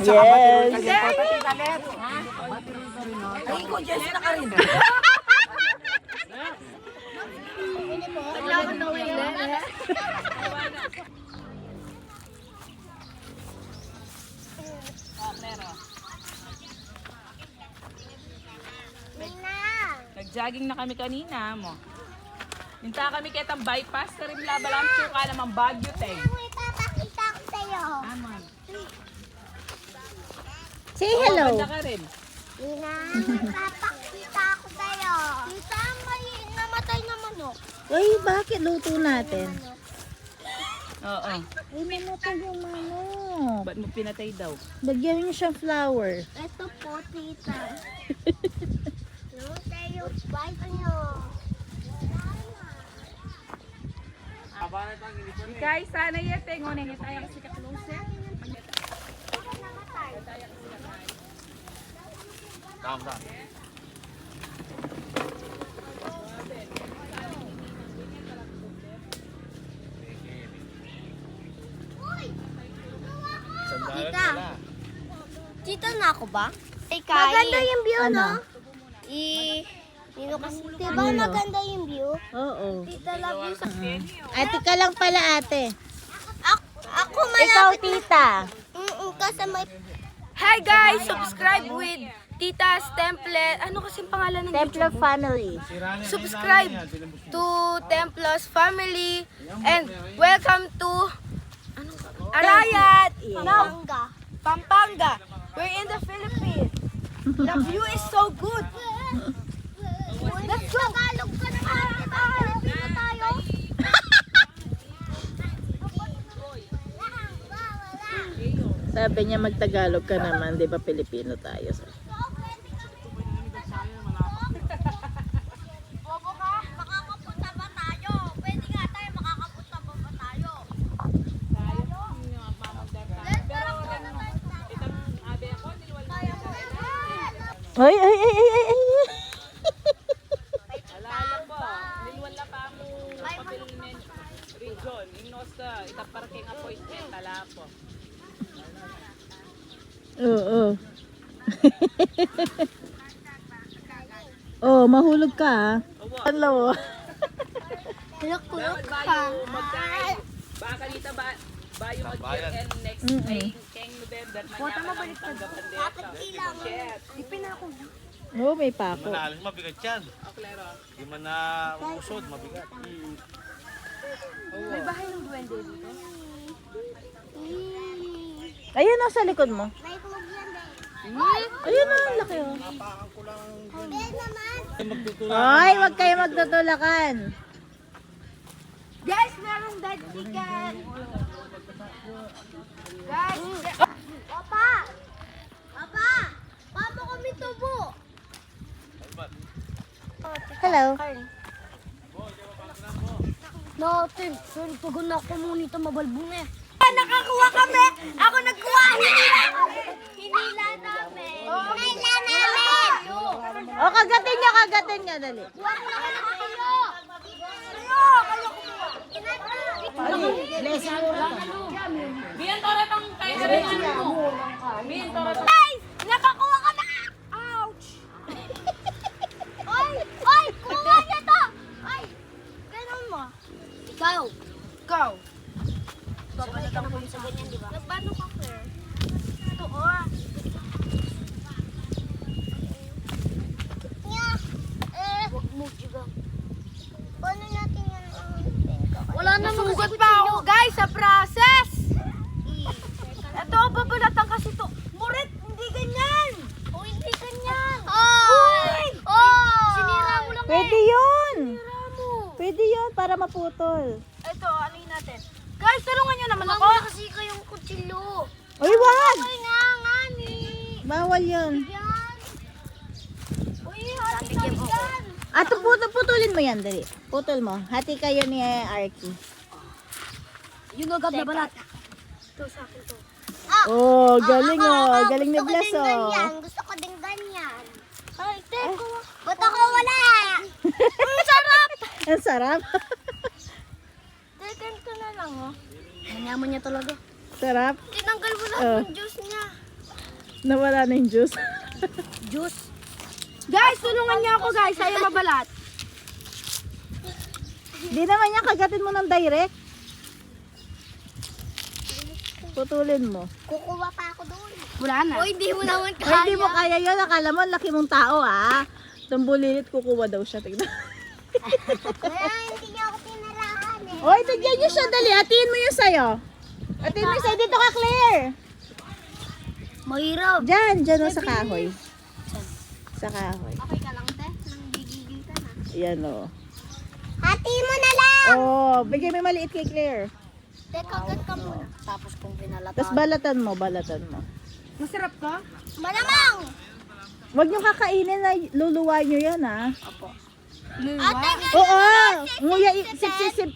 Yes. Ay, ko dyan sila ka rin. Kailangan daw yun. Nag-jogging na kami kanina mo. Minta kami kitang bypass, karim labalang tsuka namang Baguio, te. Ipapakita ko sa'yo. Aman. Say hello. Banda ka rin. Ina, ipapakita ko sa'yo. Tita, may namatay na manok. Uy, bakit luto natin? Oo. Uy, namatay yung manok. Ba't mo pinatay daw? Lagyan niyo siyang flour. Ito po, tita. No, sa'yo, bye nyo. Guys, sana yete. Ngunit nga tayo kasi ka-closer. Tita. Tita na ako ba? Maganda yung view, Ano? no? Nino kasi. Diba maganda yung view? Oo. Tita, love you sa... Ate ka lang pala, ate. Ako Ikaw, malapit. tita. Kasi may... Hi guys! Subscribe with Tita's Temple. Ano kasing pangalan ng Templo family. Subscribe to Templos Family and welcome to Arayat, Pampanga. We're in the Philippines. The view is so good. Let's go. Tagalog ka naman. Filipino tayo. Sabi niya magtagalog ka naman, di ba Pilipino tayo? Bobo ka? Makakapunta ba tayo? Pwede nga tayo. Makakapunta ba tayo? Ay, ay, ay, ay, ay, ay. Alala po. Nilwala pa mo pabilimen region. Inos ka. Itaparking appointment. Tala po. Oo. Oh, mahulog ka ah. Hello. Kulok-kulok ka. Magkain. Baka dito ba? Bayo mag-year next May. Keng November. Manya ka ng tanggapan dito. Ipin ako. Oh, may pako. Manalis, mabigat yan. O, Klaro. Di man na umusod, mabigat. May bahay ng duwende dito. Ayun oh, sa likod mo. May hug yan eh. Ayun oh, ang laki oh. Hindi naman. Ay, wag kayo magtutulakan. Guys, merong dead chicken. Guys, Papa! Papa! Paano kami tubo? Hello. Natin, pero pagod na ako muna ito mabalbong eh. Nakakuha kami! Ako nagkuha! Hinila namin! Hinila namin! Oh, kagatin nyo, dali. Kuha ko na kayo ng kayo! Kayo kumuha! Biyan tara tong tayo sa rin mo. Biyan tara tong. Guys! Nakakuha ka na! Ouch! Oy! Oy! Kuha niya to! Oy! Ganun mo. Ikaw. Ikaw. Sabay ka naman sa ganyan, di ba? Paano ka, Claire? Ito, oh. Huwag mo, Jiga. Paano natin yan? Wala na sugat pa ako, guys, sa process! Ito, babalatan kasi to. Murit, hindi ganyan! O, hindi ganyan! Uy! Oh! Sinira mo lang Pwede yun. Sinira mo. Pwede yun, para maputol. Ito, ano yun natin? Guys, tulungan nyo naman ako. Kasi kayong kutsilyo. Uy, wag! Ay nga, nga ni. Bawal yun. Yan. Uy, hati na yan. Ato, putulin mo yan, dali. Putol mo. Hati kayo ni Arky. Yung agad na balat. Ito, sa akin to. Oh, galing oh. Galing ni Blas oh. Gusto ko din ganyan. Ay, teko. Ba't ako wala? Ang sarap! Ang sarap. Teken ko na lang, oh. Manyaman niya talaga. Sarap. Tinanggal mo lahat Oh. ng juice niya. Nawala na yung juice. Juice. Guys, tulungan niyo ako guys. Ayaw mabalat. Di naman yan, kagatin mo ng direct. Putulin mo. Kukuha pa ako doon. Wala na. O, hindi mo naman Ay, hindi mo kaya yun. Akala mo, laki mong tao ah. Tumbulilit, kukuha daw siya. Tignan. Wala, hindi niya ako pinarahan eh. Oy, tigyan niyo siya. Dali, hatiin mo yung sayo. Hatiin mo yung sayo. Dito ka, Claire. Mahirap. Diyan o, sa kahoy. Sa kahoy. Okay ka lang, te. Nang gigigil ka na. Yan o. Hati mo na lang! Oh, bigay mo yung maliit kay Claire. Te, kagat ka muna. Tapos kung pinalatan. Tapos balatan mo, balatan mo. Masarap ka? Malamang! Huwag niyo kakainin na luluwa niyo yan ah. Opo. Ate, Oo, nguya,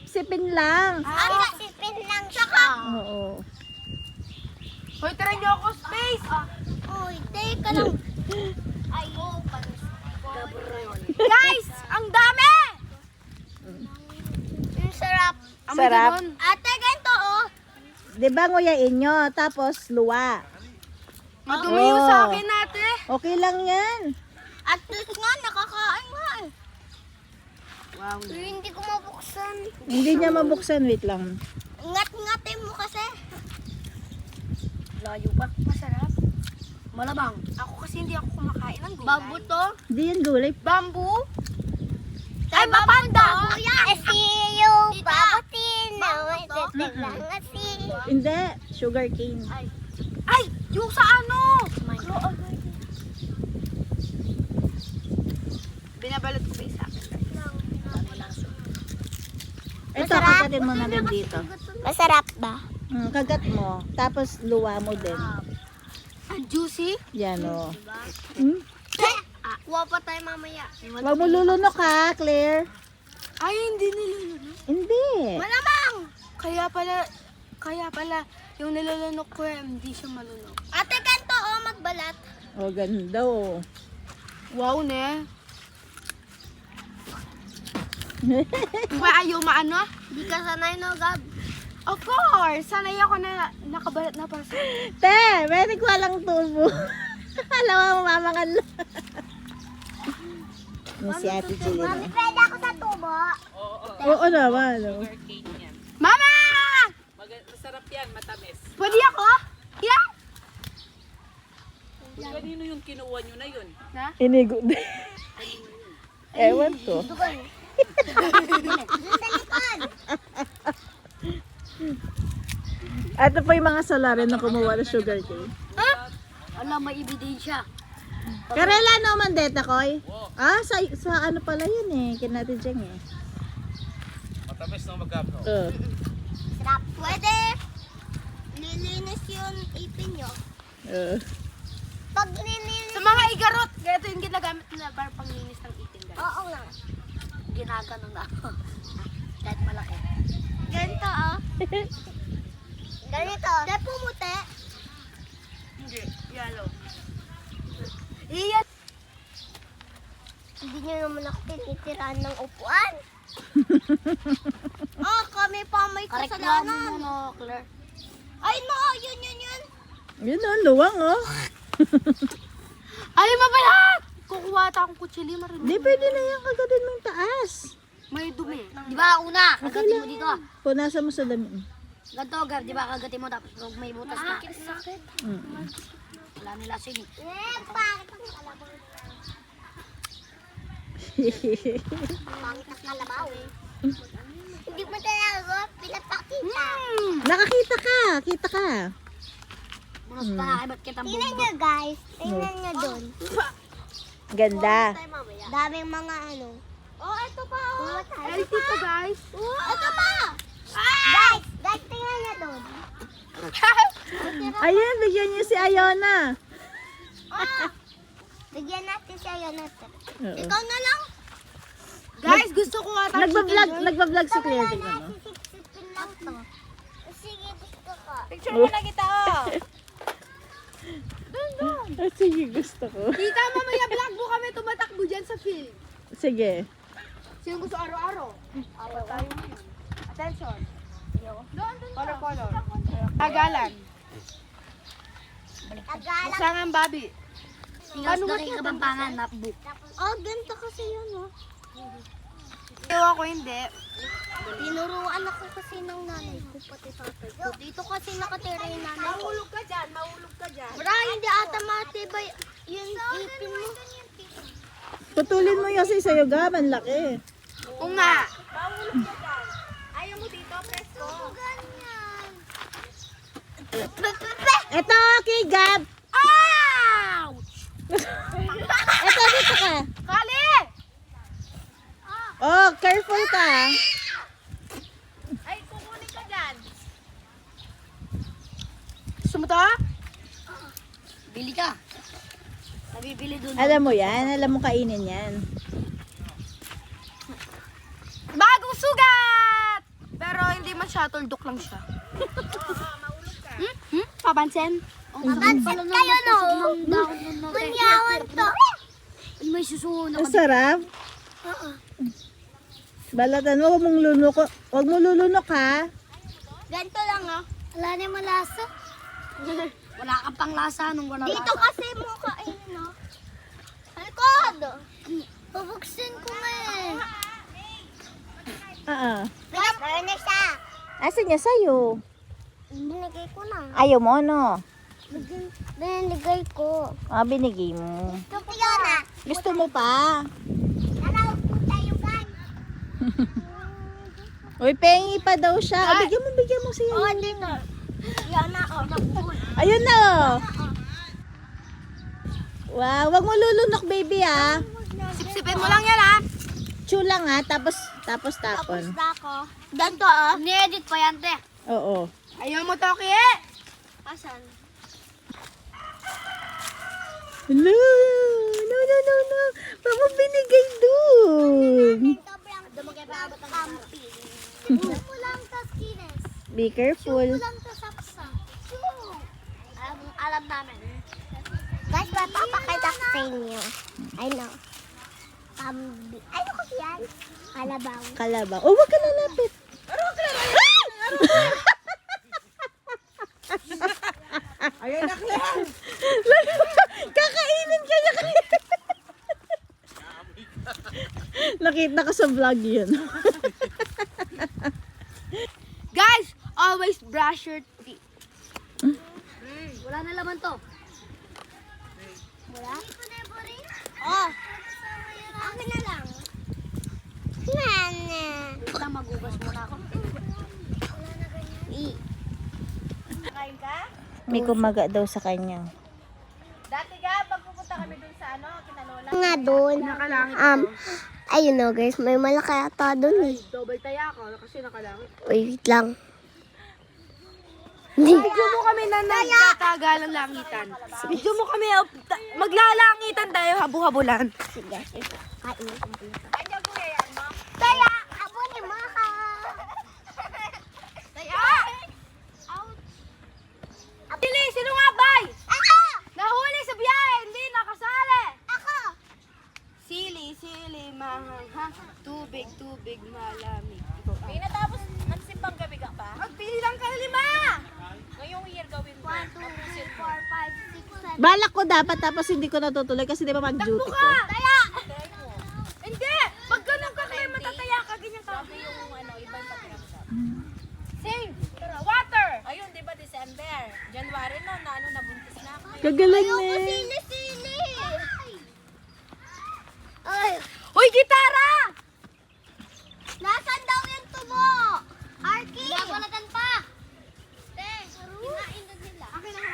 sipin lang. ate, sipin lang siya. Oo. Hoy, tara niyo ako space! Uy, teka lang. Ay, guys, ang dami! Ang sarap. Sarap. Ate, ganito oh. Di ba nguyain nyo, tapos luwa. Madumi yung sa akin, ate. Okay lang yan. At least nga, nakakain nga eh. Wow. Hindi ko mabuksan. Hindi niya mabuksan, wait lang. Ngat-ngatin mo kasi. Layo pa. Masarap. Malabang. Ako kasi hindi ako kumakain ng gulay. Bambu to? Hindi yan gulay. Bambu? Ay, mapanda! Kasi yung babutino. Hindi, sugar cane. Ay, yung sa ano? Binabalot ko pa isa. Ito, kagatin mo na din dito. Masarap ba? Kagat mo, tapos luwa mo din. Ang juicy? Yan o. Kuha pa tayo mamaya. Huwag mo lulunok ha, Claire. Ay, hindi nilulunok. Hindi. Malamang! Kaya pala, yung nilulunok ko hindi siya malunok. Ate, kanto magbalat. O, ganda o. Wow, ne. Ba, ayaw maano? Di ka sanay, no, Gab? Of course! Sanay ako na nakabalat na pa. Te, meron ko walang tubo. Alam mo, mamakan lang. Yung si Ate Jelena. Pwede ako sa tubo? Oo naman. O. Sugar cane yan. Mama! Masarap yan, matamis. Pwede ako? Yeah! Kanino yung kinuha nyo na yun? Inigo din. Ewan ko. Ito pa yung mga salarin na kumuha ng sugar cane. Alam, may ebidensya. Karela no, Mandeta Koy? Ah, sa ano pala yun eh. Kinati dyan eh. Matamis ng magkapno. Sarap. Pwede. Nilinis yung ipin nyo. Pag nilinis... Sa mga igarot, ito yung ginagamit nila para panglinis ng ipin, guys. Oo nga. Ginagano na ako. Kahit malaki. Ganito, oh. Ganito. Dahil pumuti. Hindi. Yellow. Iyan. Hindi nyo naman ako tinitiraan ng upuan. Kami pa may kasalanan. Claire. Ay, no, yun. Yun o, luwang oh. Ay, mabalat! Kukuha ata akong kutsilyo, marinig. Di, pwede na yan. Kagatin mo yung taas. May dumi. Di ba, una, kagatin mo dito. Punasan mo sa dami. Ganto, Gab, di ba, kagatin mo tapos pag may butas na. Sakit. Wala nila sini. Pangit ang kalabaw. Pangit ang kalabaw. Hindi mo talaga pinapakita. Nakakita ka. Kita ka. Bukas pa, ba't kita bumba? Tingnan nyo, guys. Tingnan nyo doon. Ganda. Daming mga ano. Ito pa, Ito pa, guys. Ito pa. Guys, tingnan nyo doon. Ayan, bigyan niyo si Ayona. Bigyan natin siya yun natin. Oo. Ikaw na lang. Guys, gusto ko ata. Nagbablog si Claire. Tingnan mo. Sipin lang to. Sige, gusto ko. Picture mo na kita, oh. Ah, sige, gusto ko. Tita, mamaya vlog mo kami tumatakbo dyan sa field. Sige. Sino gusto araw-araw? Apat tayo. Attention. Doon. Color. Tagalan. Buksan ang Bobby. Paano mo ito Kapampangan, mapbook? Oh, ganito kasi yun, oh. Ewan ko hindi. Tinuruan ako kasi ng nanay ko, pati tatay ko. Dito kasi nakatira yung nanay ko. Mahulog ka dyan, mahulog ka dyan. Bra, hindi ata matibay yung ipin mo. Putulin mo yung sa'yo, gaman laki. Oo nga. Mahulog ka dyan. Ayaw mo dito, presko. Ganyan. Ito, kay Gab. Ouch! Ito, dito ka. Kali! Oh, careful ka. Ay, kukunin ka dyan. Gusto mo to? Bili ka. Nabibili doon. Alam mo yan, alam mo kainin yan. Bagong sugat! Pero hindi man shuttle duck lang siya. Papansin? Papansin kayo, no? Kunyawan to. May susunan Ang sarap. Balatan mo, huwag mo lulunok ha. Ganito lang, oh. Wala naman lasa. Wala kang panglasa nung wala Dito kasi mo kainin, no? Halkod! Pabuksin ko nga eh. Meron na siya. Asan niya sa'yo? Binigay ko na. Ayaw mo, no? Binigay ko. Ah, binigay mo. Gusto ko yun, ah. Gusto mo pa? Nanaw po tayo, guys. Uy, pengi pa daw siya. Ah, bigyan mo siya. Oh, dito. Yan na, oh. Ayun na, oh. Wow, wag mo lulunok, baby, ah. Sipsipin mo lang yan, ha? Chew lang, ah. Tapos tapon. Na ako. Ganito, ah. Ni-edit pa yan, te. Oo. Ayaw mo, Toki? Asan? Hello. No. Wag mo binigay dun. Sobrang kampi. Gusto lang sa skines. Be careful. Gusto lang sa sapsa. Alam namin. Guys, papakita ko sa inyo. I know. Ano kasi yan? Kalabaw. Kalabaw. Oh, wag ka lalapit. Ayaw na kaya. Kakainin ka niya. Nakita ko sa vlog yun. Guys, always brush your teeth. Wala na laman to. Wala? Oh. Akin na lang. Nana. Basta magugas muna ako. Kain ka? May kumaga daw sa kanya. Dati ka, pagpupunta kami dun sa kinalola. Nga doon. Ayun no guys, may malaki ata doon eh. Double taya ako kasi nakalangit. Wait lang. Video mo kami na nagtataga ng langitan. Video mo kami, maglalangitan tayo, habu-habulan. Sige. Kain. Kaya, abo ni Maka. Taya! Pili, sino nga bay? Ako! Nahuli sa biyahe, hindi nakasali. Ako! Sili, mahanghang, tubig, malamig. Pinatapos magsimbang gabi ka pa? Magpili lang kayo 5! Ngayong year gawin mo. 1, 2, 3, 4, 5, 6, 7. Balak ko dapat tapos hindi ko natutuloy kasi di ba mag-duty ko. Taya! Hindi! Pag ganun ka kayo matataya ka, ganyan ka. Sabi yung ibang pakiramdam. Sing! Water! Ayun, di ba December? January no, nabuntis na ako. Kagaling Ayoko eh. sili-sili. Ay, Hoy, gitara! nasan daw yung tubo? Arky! Nagwalagan pa. Te, kinain doon nila.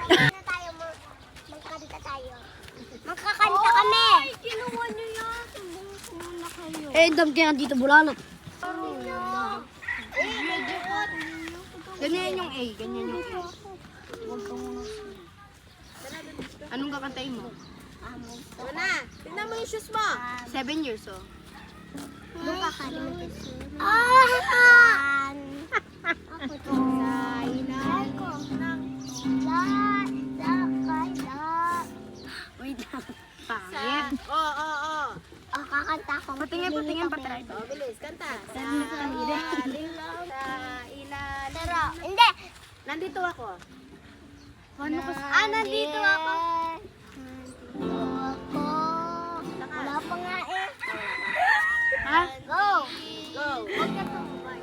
Na tayo, magkanta tayo. Magkakanta kami. Ay, kinuha niyo yan. Sumbong muna kayo. Eh, dam kaya dito bulalot. Eh, medyo hot. Ganyan yung A, ganyan yung A. Anong kakantayin mo? Tingnan mo yung shoes mo. 7 years, oh. Doon kakalimutin. Ah! Ako to. Sa ilalim ng Wait lang. Pangit. Oo. Oh, kakanta ako. Patingin pa try. Oh, bilis, kanta. Sa Pero, hindi. Nandito ako. Nandito ako. Wala pa nga eh. Ha? Go! Go. Huwag ka tumubay.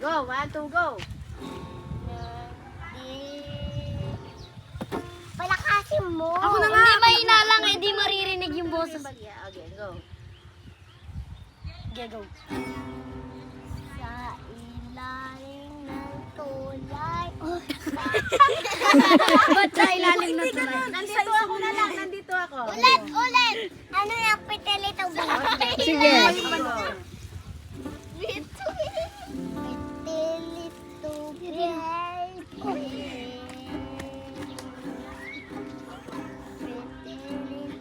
Go, 1, 2, go. Palakasin mo. Ako na nga. Hindi mahina lang, hindi maririnig yung boses. Okay, go. Okay, go. Sa ilalim ng tulay. Ba't sa ilalim na tulay? Nandito ako na lang, nandito ako. Ulit! Ano yung pitilito ba? Sige. Pitilito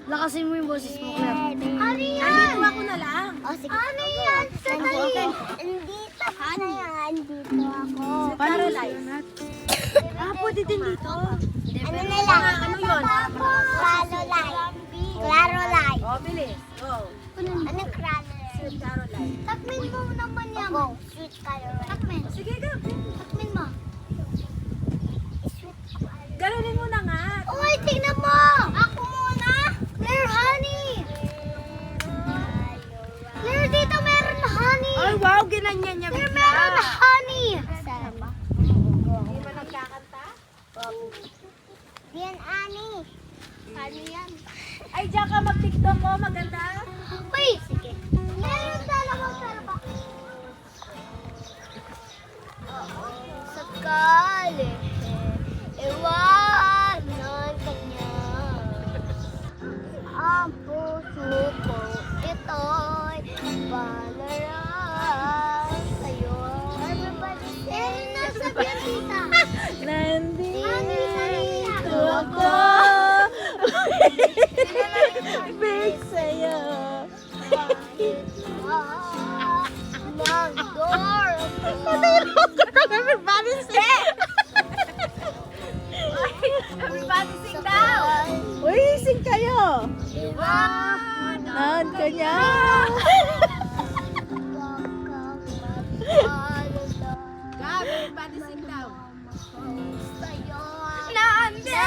Lakasin mo yung boses mo, Claire. Ano yan? Nandito ako na lang. Oh, sige. Ano yan? Sandali. Andito ka na yan. Andito ako. Caroline. Pwede din dito. Ano na lang? Ano yun? Clarolite. Clarolite. Oh, bilis. Go. Anong Clarolite? Sweet Caroline. Takmin mo naman yan. Go. Sweet Caroline. Takmin. Sige, go. Takmin mo. Ganunin mo na nga. Uy, tingnan mo! Ako muna! Claire, honey! Claire, dito meron na honey! Ay, wow, ginanyan niya. Claire, meron na honey! Hindi ba nagkakanta? Yan, honey. Honey yan. Ay, diyan ka mag-tiktok mo. Maganda. Uy! Sige. Meron dalawang sarap. Sakali. Iwanan ka niya. Ang puso ko ito'y palaran sa'yo. Everybody say, nasa tita. Nandito ako. Big sa'yo. Ng door ko. Everybody sing. Everybody sing daw. Uy, sing kayo. Nahan ka niya. Everybody sing daw. Nandito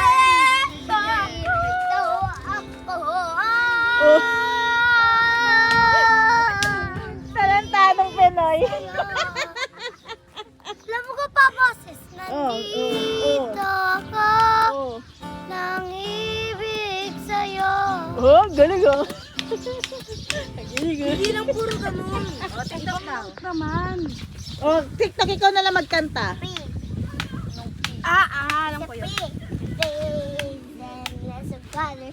ako. Oh. Talantanong Pinoy. Alam mo ko pa, boses. Oh, Nandito ako. Oh. Nang ibig sa'yo. Oh, galing oh. Galing oh. Hindi lang puro ganun. Oh, TikTok na. Naman. Oh, TikTok ikaw na lang magkanta. Alam ko yun. Ali!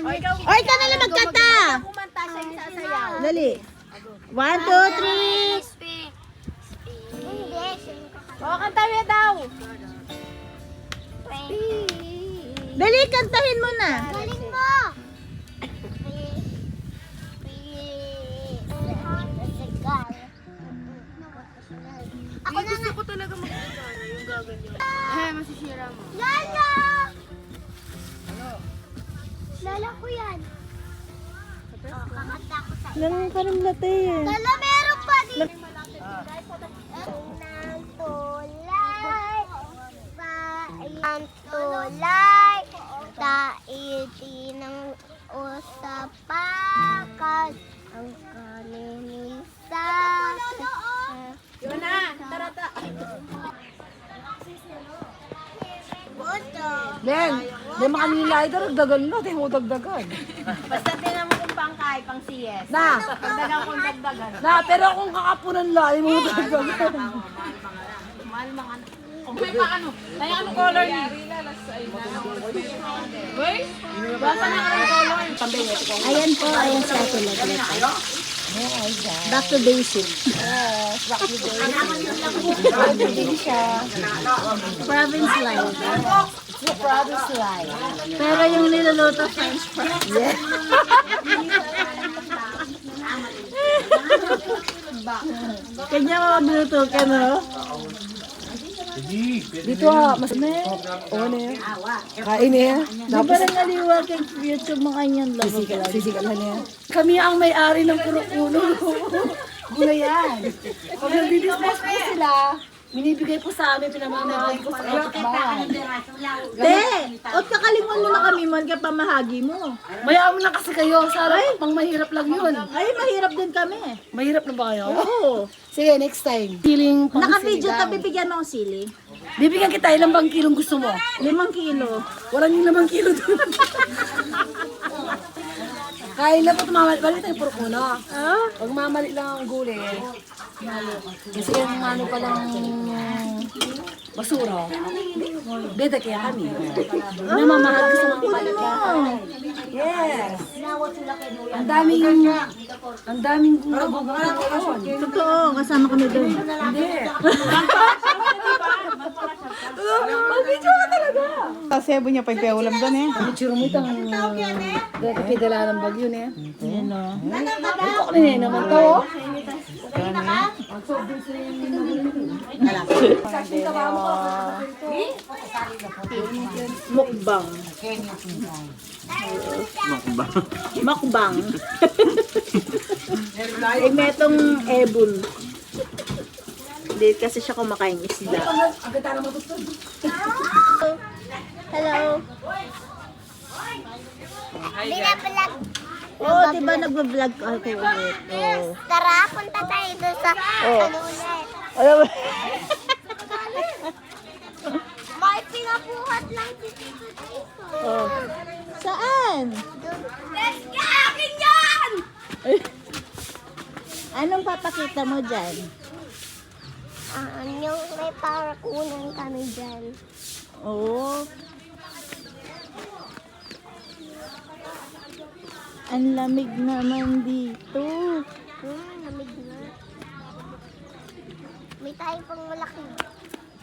O, ikaw. Oh, ikaw na lang magkanta. Kumanta siya yung sasayaw. Dali. 1, 2, 3. Hindi. Oh, kantahin daw. Dali, kantahin mo na. Galing mo! Ako na nga. Ko talaga mag-gana yung gaganyan. Masisira mo. Lala! Lala ko yan. Oh, kakanta ko sa'yo. Lang parang late eh. Lala, meron pa din. Ng tulay, ang tulay, taiti ng usapakan, ang kaninisan. Yun na, tarata. Len, di makanila ito, dagdagan na, di mo dagdagan. Basta tinan mo kung pangkay, pang CS. Na, Dagdagan kung dagdagan. pero kung kakapunan lang, di mo dagdagan. Mahal mga May pa ano? Kaya ano color niya? Uy? Basta na ka ng color. Ayan po, ayan si Ate Leglet. Back to basic. Province life. Province life. Pero yung niluluto French fries. Kanya makabluto ka, no? Dito ha, mas oo na yan. Kain na yan. Di ba nangaliwa kay YouTube mga kanyan lang? Sisigalan na yan. Kami ang may-ari ng puro-puno. Gula yan. Pag nagdi-discuss po sila, Binibigay po sa amin, pinamamahagi ko sa kapitbahay. Te, ot kakalimon mo na kami man kaya pamahagi mo. Mayaman lang kasi kayo, sarap, pang mahirap lang yun. Ay, mahirap din kami. Mahirap na ba kayo? Oo. Sige, next time. Siling pang Naka-video ta, bibigyan mo ng sili. Bibigyan kita, ilang bang kilong gusto mo? 5 kilo. Walang yung 5 kilo doon. Kaya lang po tumamali. Balik tayo puro kuno. Pag mamali lang ang guli, kasi yung ano palang basura, beda kaya kami. Namamahal ko sa mga palika. Yes. Ang daming nagugulat. Totoo, kasama kami doon. Hindi. Mag-video ka talaga. Sebo niya pa yung ulam doon eh. Ang churumit ang pidala ng bagyo niya. Ayan o. Ito ko na naman to. Mukbang. Mukbang. Eh, metong ebon. Hindi kasi siya kumakain isda. Hello. Binabalag. Oh, diba nagbablog ako ulit? Oh. Tara, punta tayo doon sa ano ulit. Alam mo? May pinabuhat lang si Tito Tito. Oh. Saan? Let's go! Akin yan! Anong papakita mo dyan? Yung may parakunan kami dyan. Oh. Ang lamig naman dito. Lamig na. May tayo pang malaki.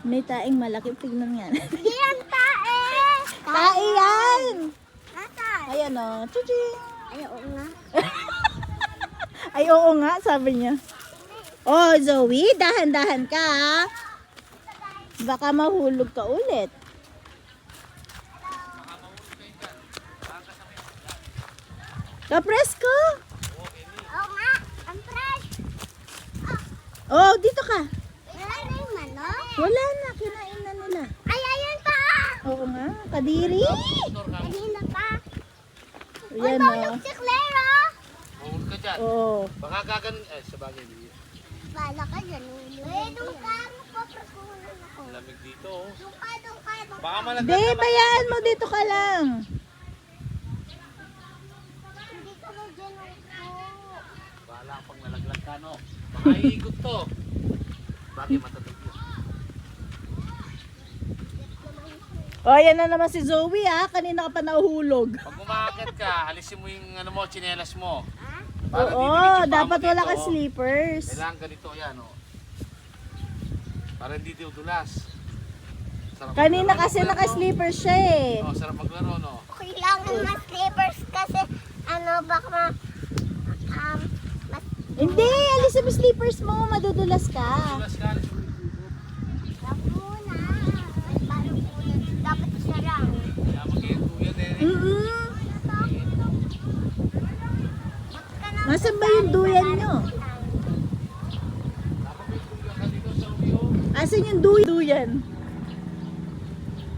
May taing malaki. Tignan yan. Hindi yan tae! Tae yan! Nasaan? Ayan o. Chuching! Ay, oo nga. Ay, oo nga, sabi niya. Oh, Zoe, dahan-dahan ka ha. Baka mahulog ka ulit. Kapres ko! Oo nga, ang fresh. Oh, dito ka. Wala na yung manok. Wala na, kinain na nila. Ay, ayun pa! Oo nga, kadiri. Kanina pa. Ayan Tulog o. si Clara. Mahul ka dyan. Oo. Baka gagan... sa bagay, hindi. Bala ka dyan. Doon ka, magpapakunan ako. Ang lamig dito, oh. Doon ka. Baka malaglag Di, naman. bayaan mo, dito ka lang. Hindi ka na dyan ako. Bala pang nalaglag ka, no? Baka iikot to. Bagay matatag yun. O, yan na naman si Zoe ha. Kanina ka pa nahuhulog. Pag umakit ka, alisin mo yung ano mo, tsinelas mo. Oo, dapat wala ka ka slippers. Kailangan ganito, yan, oh. Para hindi diudulas. Sarap Kanina maglaro, kasi maglaro. naka-slippers siya eh. Oh, sarap maglaro, no? Kailangan mas slippers kasi baka mas Hindi, alisin mo slippers mo. Madudulas ka. Dulas ka, alis mo. muna. Parang kunan. Dapat isa lang. Kaya mag-iinto yan, eh. Nasaan ba yung duyan nyo? Asan yung duyan?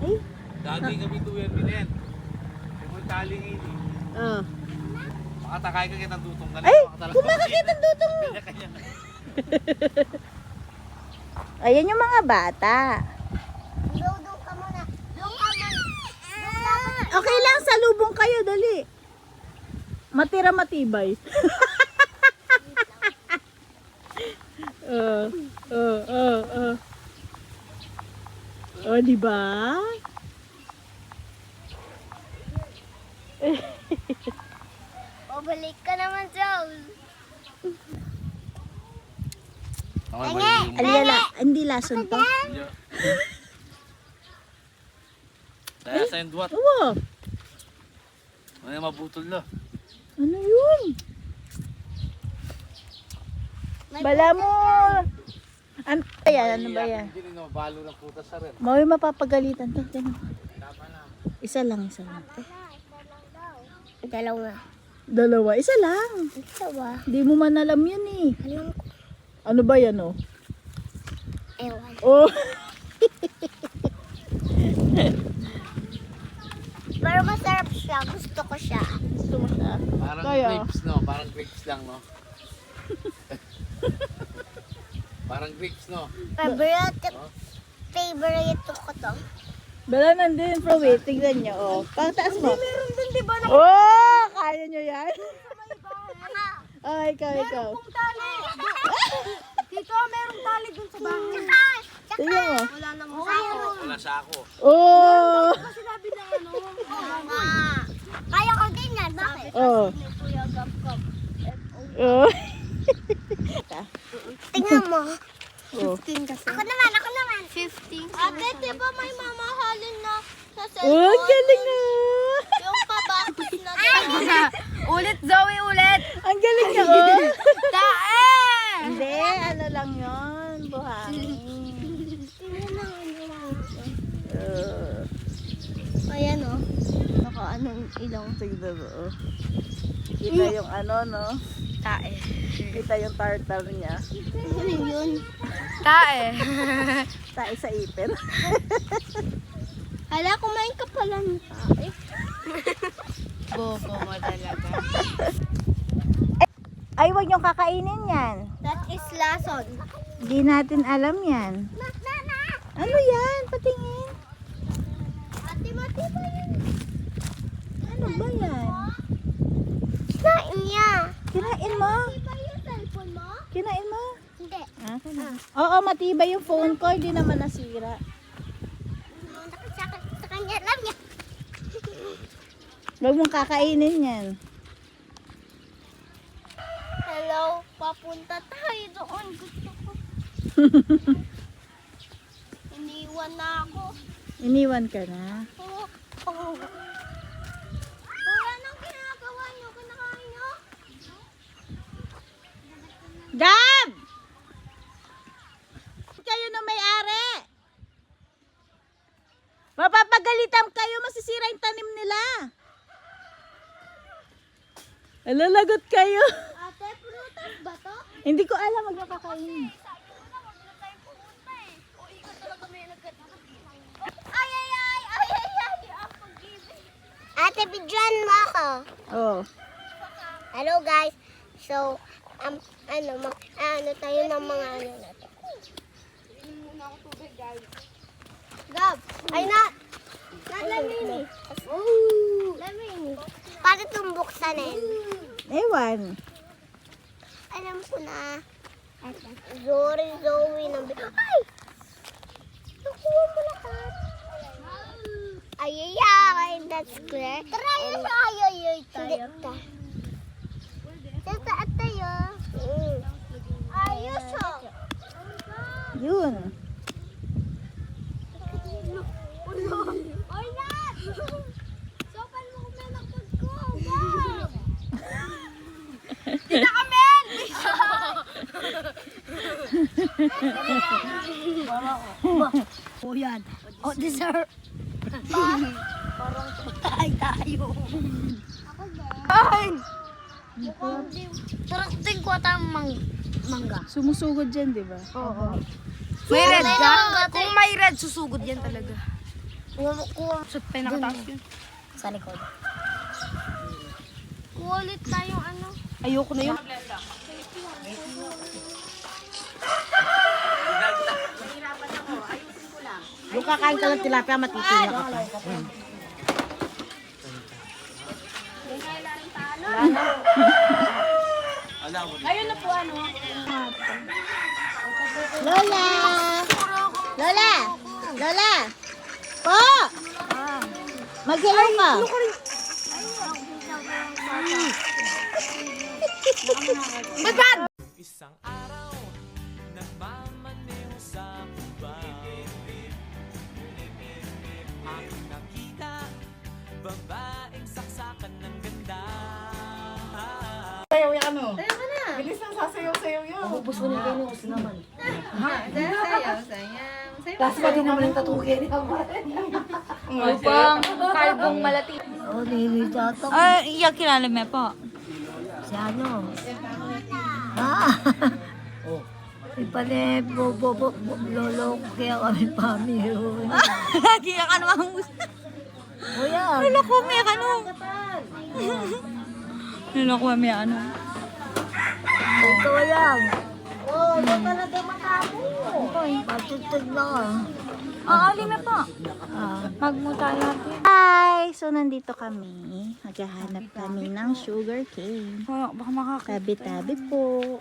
Ay, Dati kami tuyan binen. Kung may taling ini. oh. Makatakay ka kitang dutong ka na. Ay, kumakakita ang dutong mo. Kanya. Ayan yung mga bata. Doon ka muna. Doon ka muna. Okay lang, salubong kayo, dali. Matira matibay. Oh, di ba? Babalik ka naman, Joel. Hindi lason to. Daya sa yung duwat. Oo. Ano yung mabutol na? Ano yun? Bala mo. Ano ba yan? Ano ba yan? Hindi rin mabalo ng putas sa rin. Maway mapapagalitan to. Tingnan. Isa lang, isa lang. Dalawa. Dalawa, isa lang. Dalawa. Hindi mo man alam yun eh. Alam ko. Ano ba yan oh? Ewan. Oh. Pero masarap siya. Gusto ko siya. Gusto mo siya? Parang Kaya. grapes, no? Parang grapes lang, no? Parang grapes, no? Favorite ko to. Bala nandun, bro, wait. Tignan nyo, oh. Pagtaas mo. Meron din, di ba, na Oh! Kaya nyo yan? Oh, ikaw. kung tali. Dito, merong tali dun sa bahay. Tignan mo. Wala namang sako. Wala sa ako. Oh! Kasi sabi na ano. Kaya ko din yan. Bakit? Oh. Ni Kuya Gab-Gab. Oh. Tingnan mo. Oh. 15 kasi. Ako naman. 15. Ate, di ba may mamahalin na sa Oh, cellphone? ang galing na. Yung pabatos na Ulit, Zoe, ulit. Ang galing na, oh. Tae! Hindi, ano lang yun. Buhangin. Ayan o. Naka anong ilang. Tignan mo, oh. Kita yung ano, no? Tae. Kita yung tartar niya. Ano yun? Tae. Tayo sa ipin. Hala, kumain ka pala ng tae. Bobo mo talaga. Ay, wag niyong kakainin yan. That is lason. Di natin alam yan. Ano yan? Patingin. Ate, mati ba yun? Ano ba yan? Kinain niya. Kinain mo? Mati ba yung cellphone mo? Kinain mo? Hindi. Oo, matibay yung phone ko. Hindi naman nasira. Sa kanya lang niya. Wag mong kakainin yan. Hello, papunta tayo doon. Gusto ko. Iniwan na ako. Iniwan ka na. Wala nang ginagawa niyo. Kinakain niyo. Gab! Kayo na may-ari. Mapapagalitan kayo, masisira yung tanim nila. Alalagot kayo. Ate, prutas ba to? Hindi ko alam magkakakain. Ate, bigyan mo ako. Oh. Hello guys. So, ano tayo ng mga ano natin. Gab, ay lamini. Lamini. Paano itong buksanin? Ewan. Alam ko na. Zoe Ay! Nakuha mo lahat. Ayayay, that's clear. Tara yun sa ayayay tayo. Sa taat tayo. Ayos o. Yun. Oy, Nat! Sopan mo kung may nakpag ko. Wow! Tita Kamel! O yan. O, dessert. Parang patay tayo. Ay! Sarap din ko tayong mangga. Sumusugod dyan, di ba? Oo. May red ka? Mangga, Kung may red, susugod yan talaga. Kuha Sa tayo nakataas yun. sa likod. Kuha ulit tayong ano. Ayoko na yun. Yung kakain ka ng tilapia, matitinga ka pa. Lola! Lola! Lola! Po! Mag-hello ka. Isang araw, nagmamaneho sa kuba. Aking nakita, babaeng saksakan ng ganda. Sayaw yan ano? Sayaw ka na. Bilis lang sasayaw-sayaw yun. Mabubos ko niya kayo ng usin naman. Tapos pa din naman yung tatuki niya. Upang kalbong malati. Oh, baby, tato. Ay, iya kilala mo po. Si ano? Ipale, lolo ko kaya kami pamiro. Lagi ka namang gusto. Kuya, Lolo ko, may ano. Lolo ko, may ano. ito yan. Oh, ito talaga matamo. Matutog na ka. Lima po. Magmuta natin. Hi! So, nandito kami. Maghahanap kami ng sugar cane. Baka makakita. Tabi-tabi po.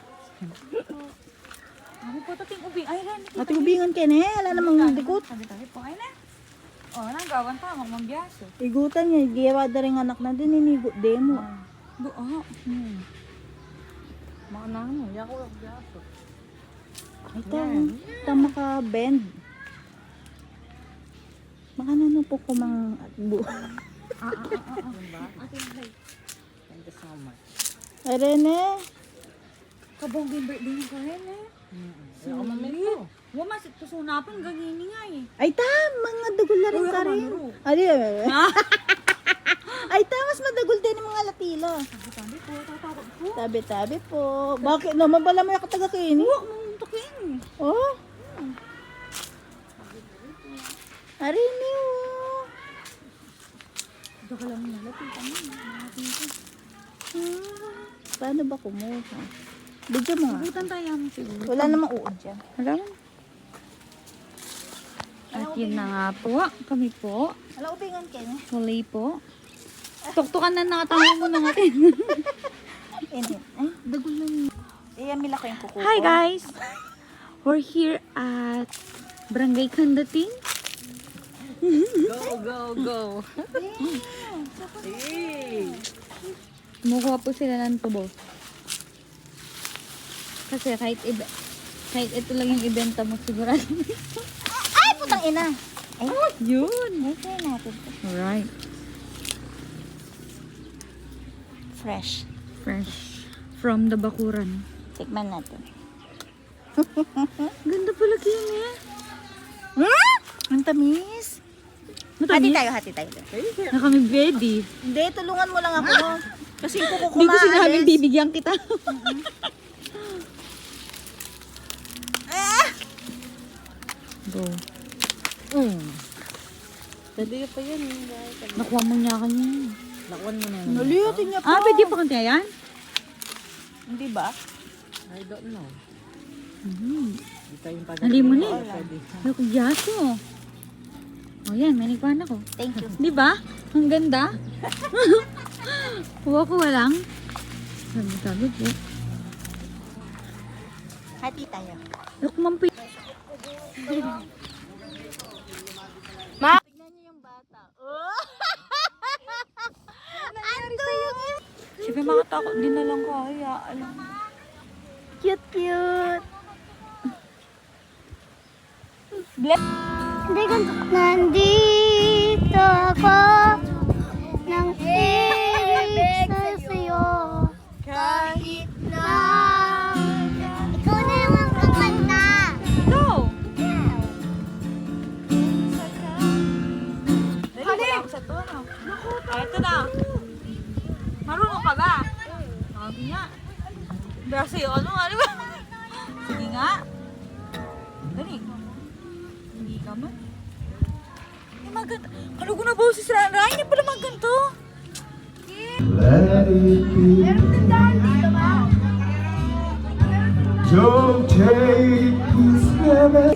Ako po tating ubing. Ay, Ren. Ating ubingan ka na. Wala namang dikot. Tabi-tabi po. Ay, na. O, nanggawan ta. Magmambiyaso. Igutan niya. Giyawa da rin anak na din. Inigot demo. Makana mo. Yako lang biyaso. Ito. Tama ka bend. Baka nanon po kumang bu. Thank you so much. Ay, Rene. Kabongging birthday niya ka, Ren, eh. Ako mamili. Wama, susunapan. Gagini nga, eh. Ay, mga dagol na rin ka rin. Ay, ay, mas madagol din yung mga latila. Tabi po. Tatawag po. Tabi-tabi po. Bakit naman pala may katagakini? Huwag mong takin. Oh. Arini oh. Baka lang nalapit kami. Paano ba kumuha? Bidyo mo nga. Butan tayo mo siguro. Wala namang uod dyan. Wala man. At yun na nga po. Kami po. Wala ubingan ka na. Huli po. Tuktukan na nakatawa mo na natin. Init. Ay, dagol na niya. Iyamila ko yung kuko. Hi guys! We're here at Barangay Kandating. Go! Kumukuha po sila ng tubo. Kasi kahit ito lang yung ibenta mo sigurado. Ay, putang ina. Ay, Yun! ay, kaya natin. Alright. Fresh. Fresh. From the Bakuran. Tikman natin. Ganda pala yun eh. Ang tamis. Matamis? Hati tayo. Na kami ready. Hindi, tulungan mo lang ako. Kasi yung kuko ko Hindi ko sinabing maalis. bibigyan kita. Go. Pwede pa yan. Nakuha mo niya kanina. Nakuha mo na Naliyatin niya pa. Pwede pa kanya yan? Hindi ba? I don't know. Di tayong pag- Nali mo na Pwede. Naku, yaso. O yan, may nagpahan ako. Thank you. Di ba? Ang ganda. Kuha ko walang. Sabi po. Hati tayo. Naku, mampi. Tignan niyo yung bata. Oh! Andun! Siyempre makatakot din na lang ko. Kaya alam. Cute. Nandito ako nang ibig sa'yo. Kahit na ikaw na yung ang kakanta. Go! Dali ako sa tono. Ito na. Marunong ka ba? Sabi nga. Braso yung ano ba? Sige nga. Dali. Hindi ka man. Hindi maganda. Ano ko na ba si Ran? Hindi pa naman ganito. Let it be. Don't take this living.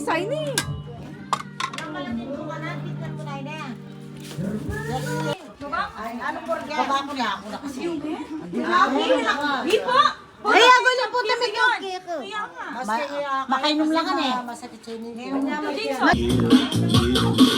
Ay, ako na po tamig yung kiko. Makainom lang ka eh. Masakit sa inyo. You